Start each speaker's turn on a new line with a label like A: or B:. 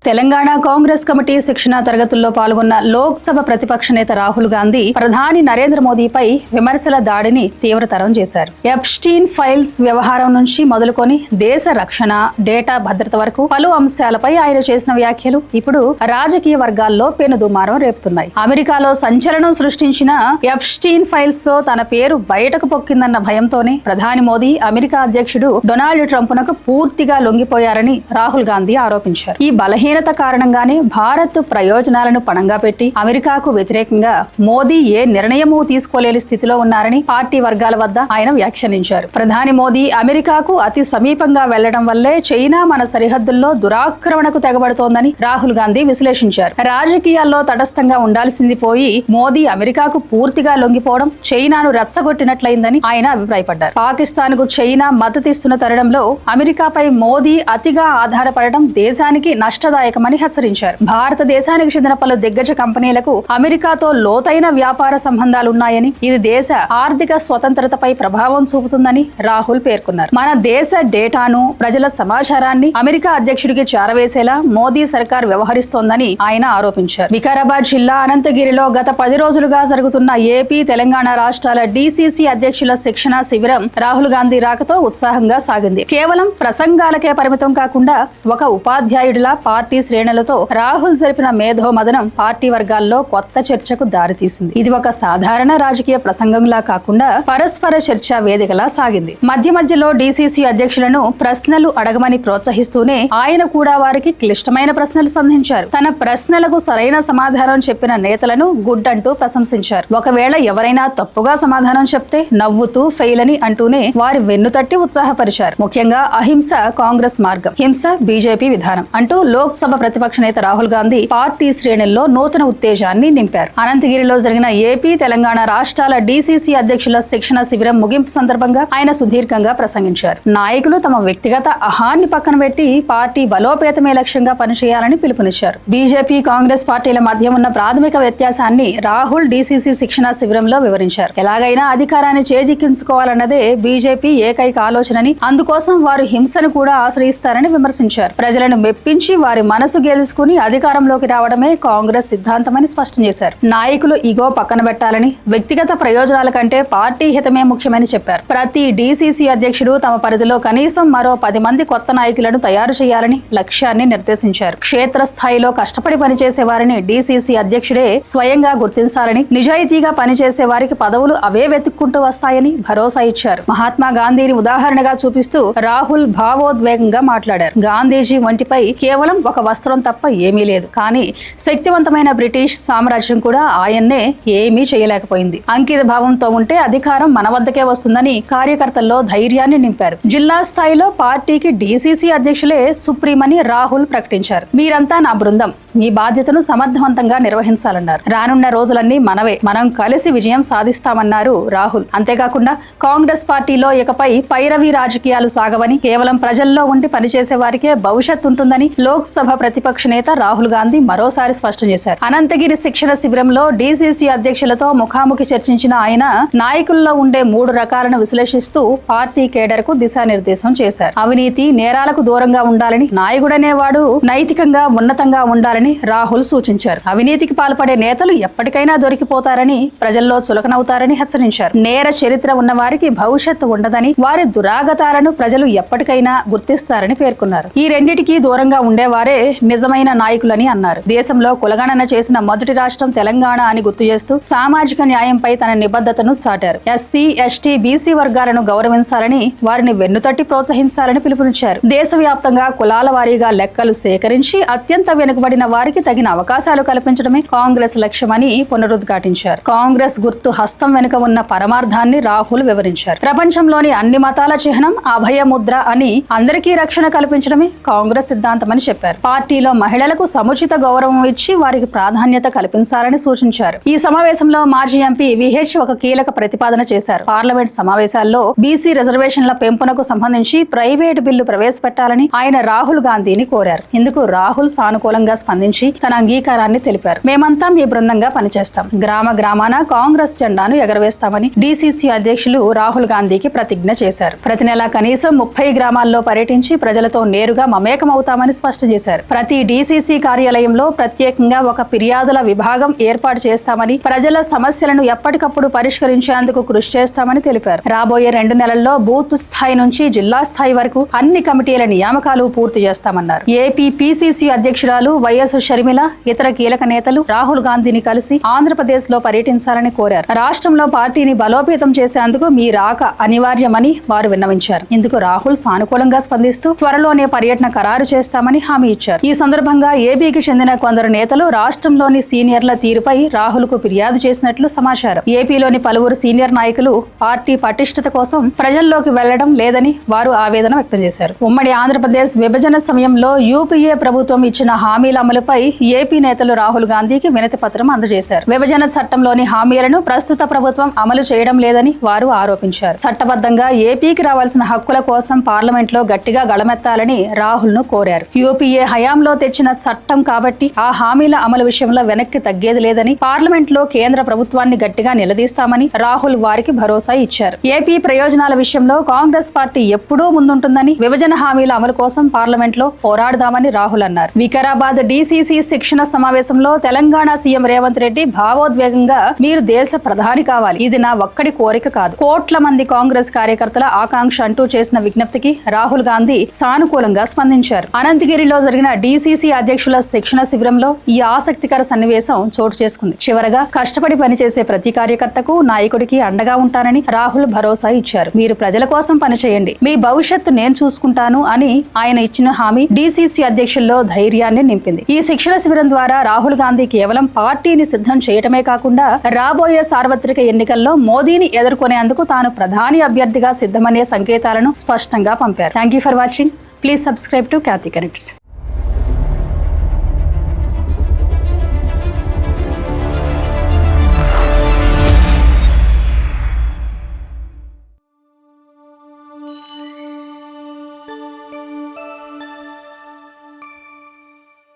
A: Telangana Congress committee శిక్షణ తరగతుల్లో పాల్గొన్న లోక్సభ ప్రతిపక్ష నేత రాహుల్ గాంధీ ప్రధాని నరేంద్ర మోదీపై విమర్శల దాడిని తీవ్రతరం చేశారు. ఎప్స్టీన్ ఫైల్స్ వ్యవహారం నుంచి మొదలుకొని దేశ రక్షణ, డేటా భద్రత వరకు పలు అంశాలపై ఆయన చేసిన వ్యాఖ్యలు ఇప్పుడు రాజకీయ వర్గాల్లో పెనుదుమారం రేపుతున్నాయి. అమెరికాలో సంచలనం సృష్టించిన ఎప్స్టీన్ ఫైల్స్ లో తన పేరు బయటకు పొక్కిందన్న భయంతోనే ప్రధాని మోదీ అమెరికా అధ్యక్షుడు డొనాల్డ్ ట్రంప్నకు పూర్తిగా లొంగిపోయారని రాహుల్ గాంధీ ఆరోపించారు. ఈ బలహీనత కారణంగానే భారత్ ప్రయోజనాలను పణంగా పెట్టి అమెరికాకు వ్యతిరేకంగా మోదీ ఏ నిర్ణయమూ తీసుకోలేని స్థితిలో ఉన్నారని పార్టీ వర్గాల వద్ద ఆయన వ్యాఖ్యానించారు. ప్రధాని మోదీ అమెరికాకు అతి సమీపంగా వెళ్లడం వల్లే చైనా మన సరిహద్దుల్లో దురాక్రమణకు తెగబడుతోందని రాహుల్ గాంధీ విశ్లేషించారు. రాజకీయాల్లో తటస్థంగా ఉండాల్సింది పోయి మోదీ అమెరికాకు పూర్తిగా లొంగిపోవడం చైనాను రెచ్చగొట్టినట్లయిందని ఆయన అభిప్రాయపడ్డారు. పాకిస్తాన్ కు చైనా మద్దతిస్తున్న తరుణంలో అమెరికాపై మోదీ అతిగా ఆధారపడడం దేశానికి నష్టదాయకమని హెచ్చరించారు. భారతదేశానికి చెందిన పలు దిగ్గజ కంపెనీలకు అమెరికాతో లోతైన వ్యాపార సంబంధాలున్నాయని, ఇది దేశ ఆర్థిక స్వతంత్రతపై ప్రభావం చూపుతుందని రాహుల్ పేర్కొన్నారు. మన దేశ డేటాను, ప్రజల సమాచారాన్ని అమెరికా అధ్యక్షుడికి చేరవేసేలా మోదీ సర్కార్ వ్యవహరిస్తోందని ఆయన ఆరోపించారు. వికారాబాద్ జిల్లా అనంతగిరిలో గత 10 రోజులుగా జరుగుతున్న ఏపీ, తెలంగాణ రాష్ట్రాల డీసీసీ అధ్యక్షుల శిక్షణ శిబిరం రాహుల్ గాంధీ రాకతో ఉత్సాహంగా సాగింది. కేవలం ప్రసంగాలకే పరిమితం కాకుండా ఒక ఉపాధ్యాయుడిలా పార్టీ శ్రేణులతో రాహుల్ జరిపిన మేధో మదనం పార్టీ వర్గాల్లో కొత్త చర్చకు దారితీసింది. ఇది ఒక సాధారణ రాజకీయ ప్రసంగంలా కాకుండా పరస్పర చర్చా వేదికలా సాగింది. మధ్యలో డీసీసీ అధ్యక్షులను ప్రశ్నలు అడగమని ప్రోత్సహిస్తూనే ఆయన కూడా వారికి క్లిష్టమైన ప్రశ్నలు సంధించారు. తన ప్రశ్నలకు సరైన సమాధానం చెప్పిన నేతలను గుడ్ అంటూ ప్రశంసించారు. ఒకవేళ ఎవరైనా తప్పుగా సమాధానం చెప్తే నవ్వుతూ ఫెయిల్ అని అంటూనే వారి వెన్నుతట్టి ఉత్సాహపరిచారు. ముఖ్యంగా అహింస కాంగ్రెస్ మార్గం, హింస బీజేపీ విధానం అంటూ లోక్సభ ప్రతిపక్ష నేత రాహుల్ గాంధీ పార్టీ శ్రేణుల్లో నూతన ఉత్తేజాన్ని నింపారు. అనంతగిరిలో జరిగిన ఏపీ, తెలంగాణ రాష్ట్రాల డీసీసీ అధ్యక్షుల శిక్షణ శిబిరం ముగింపు సందర్భంగా ఆయన సుదీర్ఘంగా ప్రసంగించారు. నాయకులు తమ వ్యక్తిగత అహాన్ని పక్కన పెట్టి పార్టీ బలోపేతమే లక్ష్యంగా పనిచేయాలని పిలుపునిచ్చారు. బీజేపీ, కాంగ్రెస్ పార్టీల మధ్య ఉన్న ప్రాథమిక వ్యత్యాసాన్ని రాహుల్ డీసీసీ శిక్షణ శిబిరంలో వివరించారు. ఎలాగైనా అధికారాన్ని చేజిక్కించుకోవాలన్నదే బీజేపీ ఏకైక ఆలోచనని, అందుకోసం వారు హింసను కూడా ఆశ్రయిస్తారని విమర్శించారు. ప్రజలను మెప్పించి వారి మనసు గెలుచుకుని అధికారంలోకి రావడమే కాంగ్రెస్ సిద్ధాంతమని స్పష్టం చేశారు. నాయకులు ఇగో పక్కన పెట్టాలని, వ్యక్తిగత ప్రయోజనాల కంటే పార్టీ హితమే ముఖ్యమని చెప్పారు. ప్రతి డీసీసీ అధ్యక్షుడు తమ పరిధిలో కనీసం మరో 10 మంది కొత్త నాయకులను తయారు చేయాలని లక్ష్యాన్ని నిర్దేశించారు. క్షేత్రస్థాయిలో కష్టపడి పనిచేసే వారిని డీసీసీ అధ్యక్షుడే స్వయంగా గుర్తించాలని, నిజాయితీగా పనిచేసే వారికి పదవులు అవే వెతుక్కుంటూ వస్తాయని భరోసా ఇచ్చారు. మహాత్మా గాంధీని ఉదాహరణగా చూపిస్తూ రాహుల్ భావోద్వేగంగా మాట్లాడారు. గాంధీజీ వంటిపై కేవలం ఒక వస్త్రం తప్ప ఏమీ లేదు, కానీ శక్తివంతమైన బ్రిటిష్ సామ్రాజ్యం కూడా ఆయన్నే ఏమీ చేయలేకపోయింది. అంకిత భావంతో ఉంటే అధికారం మన వద్దకే వస్తుందని కార్యకర్తల్లో ధైర్యాన్ని నింపారు. జిల్లా స్థాయిలో పార్టీకి డీసీసీ అధ్యక్షులే సుప్రీమని రాహుల్ ప్రకటించారు. మీరంతా నా బృందం, మీ బాధ్యతను సమర్థవంతంగా నిర్వహించాలన్నారు. రానున్న రోజులన్నీ మనవే, మనం కలిసి విజయం సాధిస్తామన్నారు రాహుల్. అంతేకాకుండా కాంగ్రెస్ పార్టీలో ఇకపై పైరవి రాజకీయాలు సాగవని, కేవలం ప్రజల్లో ఉండి పనిచేసే వారికే భవిష్యత్ ఉంటుందని లోక్సభ ప్రతిపక్ష నేత రాహుల్ గాంధీ మరోసారి స్పష్టం చేశారు. అనంతగిరి శిక్షణ శిబిరంలో డీసీసీ అధ్యక్షులతో ముఖాముఖి చర్చించిన ఆయన నాయకుల్లో ఉండే 3 రకాలను విశ్లేషిస్తూ పార్టీ కేడర్ కు దిశానిర్దేశం చేశారు. అవినీతి, నేరాలకు దూరంగా ఉండాలని, నాయకుడనేవాడు నైతికంగా ఉన్నతంగా ఉండాలని రాహుల్ సూచించారు. అవినీతికి పాల్పడే నేతలు ఎప్పటికైనా దొరికిపోతారని, ప్రజల్లో చులకనవుతారని హెచ్చరించారు. నేర చరిత్ర ఉన్న వారికి భవిష్యత్తు ఉండదని, వారి దురాగతాలను ప్రజలు ఎప్పటికైనా గుర్తిస్తారని పేర్కొన్నారు. ఈ రెండిటికి దూరంగా ఉండేవారే నిజమైన నాయకులని అన్నారు. దేశంలో కులగణన చేసిన మొదటి రాష్ట్రం తెలంగాణ అని గుర్తు చేస్తూ సామాజిక న్యాయంపై తన నిబద్ధతను చాటారు. ఎస్సీ, ఎస్టీ, బీసీ వర్గాలను గౌరవించాలని, వారిని వెన్నుతట్టి ప్రోత్సహించాలని పిలుపునిచ్చారు. దేశవ్యాప్తంగా కులాల వారీగా లెక్కలు సేకరించి అత్యంత వెనుకబడిన వారికి తగిన అవకాశాలు కల్పించడమే కాంగ్రెస్ లక్ష్యమని పునరుద్ఘాటించారు. కాంగ్రెస్ గుర్తు హస్తం వెనుక ఉన్న పరమార్థాన్ని రాహుల్ వివరించారు. ప్రపంచంలోని అన్ని మతాల చిహ్నం అభయముద్ర అని, అందరికీ రక్షణ కల్పించడమే కాంగ్రెస్ సిద్ధాంతమని చెప్పారు. పార్టీలో మహిళలకు సముచిత గౌరవం ఇచ్చి వారికి ప్రాధాన్యత కల్పించాలని సూచించారు. ఈ సమావేశంలో మాజీ ఎంపీ విహెచ్ ఒక కీలక ప్రతిపాదన చేశారు. పార్లమెంట్ సమావేశాల్లో బీసీ రిజర్వేషన్ల పెంపునకు సంబంధించి ప్రైవేటు బిల్లు ప్రవేశపెట్టాలని ఆయన రాహుల్ గాంధీని కోరారు. ఇందుకు రాహుల్ సానుకూలంగా స్పందించి తన అంగీకారాన్ని తెలిపారు. మేమంతా మీ బృందంగా పనిచేస్తాం, గ్రామ గ్రామాన కాంగ్రెస్ జెండాను ఎగరవేస్తామని డీసీసీ అధ్యక్షులు రాహుల్ గాంధీకి ప్రతిజ్ఞ చేశారు. ప్రతి నెల కనీసం 30 గ్రామాల్లో పర్యటించి ప్రజలతో నేరుగా మమేకమవుతామని స్పష్టం చేశారు. చేశారు. ప్రతి డీసీసీ కార్యాలయంలో ప్రత్యేకంగా ఒక ఫిర్యాదుల విభాగం ఏర్పాటు చేస్తామని, ప్రజల సమస్యలను ఎప్పటికప్పుడు పరిష్కరించేందుకు కృషి చేస్తామని తెలిపారు. రాబోయే 2 నెలల్లో బూత్ స్థాయి నుంచి జిల్లా స్థాయి వరకు అన్ని కమిటీల నియామకాలు పూర్తి చేస్తామన్నారు. ఏపీ పీసీసీ అధ్యక్షురాలు వైఎస్ షర్మిల ఇతర కీలక నేతలు రాహుల్ గాంధీని కలిసి ఆంధ్రప్రదేశ్ లో పర్యటించాలని కోరారు. రాష్ట్రంలో పార్టీని బలోపేతం చేసేందుకు మీ రాక అనివార్యమని వారు విన్నవించారు. ఇందుకు రాహుల్ సానుకూలంగా స్పందిస్తూ త్వరలోనే పర్యటన ఖరారు చేస్తామని హామీ ఇచ్చారు. ఈ సందర్భంగా ఏపీకి చెందిన కొందరు నేతలు రాష్ట్రంలోని సీనియర్ల తీరుపై రాహుల్ కు ఫిర్యాదు చేసినట్లు సమాచారం. ఏపీలోని పలువురు సీనియర్ నాయకులు పార్టీ పటిష్టత కోసం ప్రజల్లోకి వెళ్లడం లేదని వారు ఆవేదన వ్యక్తం చేశారు. ఉమ్మడి ఆంధ్రప్రదేశ్ విభజన సమయంలో యూపీఏ ప్రభుత్వం ఇచ్చిన హామీల అమలుపై ఏపీ నేతలు రాహుల్ గాంధీకి వినతి పత్రం అందజేశారు. విభజన చట్టంలోని హామీలను ప్రస్తుత ప్రభుత్వం అమలు చేయడం లేదని వారు ఆరోపించారు. చట్టబద్ధంగా ఏపీకి రావాల్సిన హక్కుల కోసం పార్లమెంట్ లో గట్టిగా గళమెత్తాలని రాహుల్ ను కోరారు. యూపీఏ హయాంలో తెచ్చిన చట్టం కాబట్టి ఆ హామీల అమలు విషయంలో వెనక్కి తగ్గేది లేదని, పార్లమెంట్ లో కేంద్ర ప్రభుత్వాన్ని గట్టిగా నిలదీస్తామని రాహుల్ వారికి భరోసా ఇచ్చారు. ఏపీ ప్రయోజనాల విషయంలో కాంగ్రెస్ పార్టీ ఎప్పుడూ ముందుంటుందని, విభజన హామీల అమలు కోసం పార్లమెంట్ లో పోరాడదామని రాహుల్ అన్నారు. వికారాబాద్ డీసీసీ శిక్షణ సమావేశంలో తెలంగాణ సీఎం రేవంత్ రెడ్డి భావోద్వేగంగా, మీరు దేశ ప్రధాని కావాలి, ఇది నా ఒక్కడి కోరిక కాదు, కోట్ల మంది కాంగ్రెస్ కార్యకర్తల ఆకాంక్ష అంటూ చేసిన విజ్ఞప్తికి రాహుల్ గాంధీ సానుకూలంగా స్పందించారు. అనంతగిరిలో జరిగిన డీసీసీ అధ్యక్షుల శిక్షణ శిబిరంలో ఈ ఆసక్తికర సన్నివేశం చోటు చేసుకుంది. చివరగా కష్టపడి పనిచేసే ప్రతి కార్యకర్తకు, నాయకుడికి అండగా ఉంటానని రాహుల్ భరోసా ఇచ్చారు. మీరు ప్రజల కోసం పనిచేయండి, మీ భవిష్యత్తు నేను చూసుకుంటాను అని ఆయన ఇచ్చిన హామీ డీసీసీ అధ్యక్షుల్లో ధైర్యాన్ని నింపింది. ఈ శిక్షణ శిబిరం ద్వారా రాహుల్ గాంధీ కేవలం పార్టీని సిద్ధం చేయటమే కాకుండా రాబోయే సార్వత్రిక ఎన్నికల్లో మోదీని ఎదుర్కొనేందుకు తాను ప్రధాని అభ్యర్థిగా సిద్ధమనే సంకేతాలను స్పష్టంగా పంపారు. Thank you for watching. Please subscribe to Khyati connects.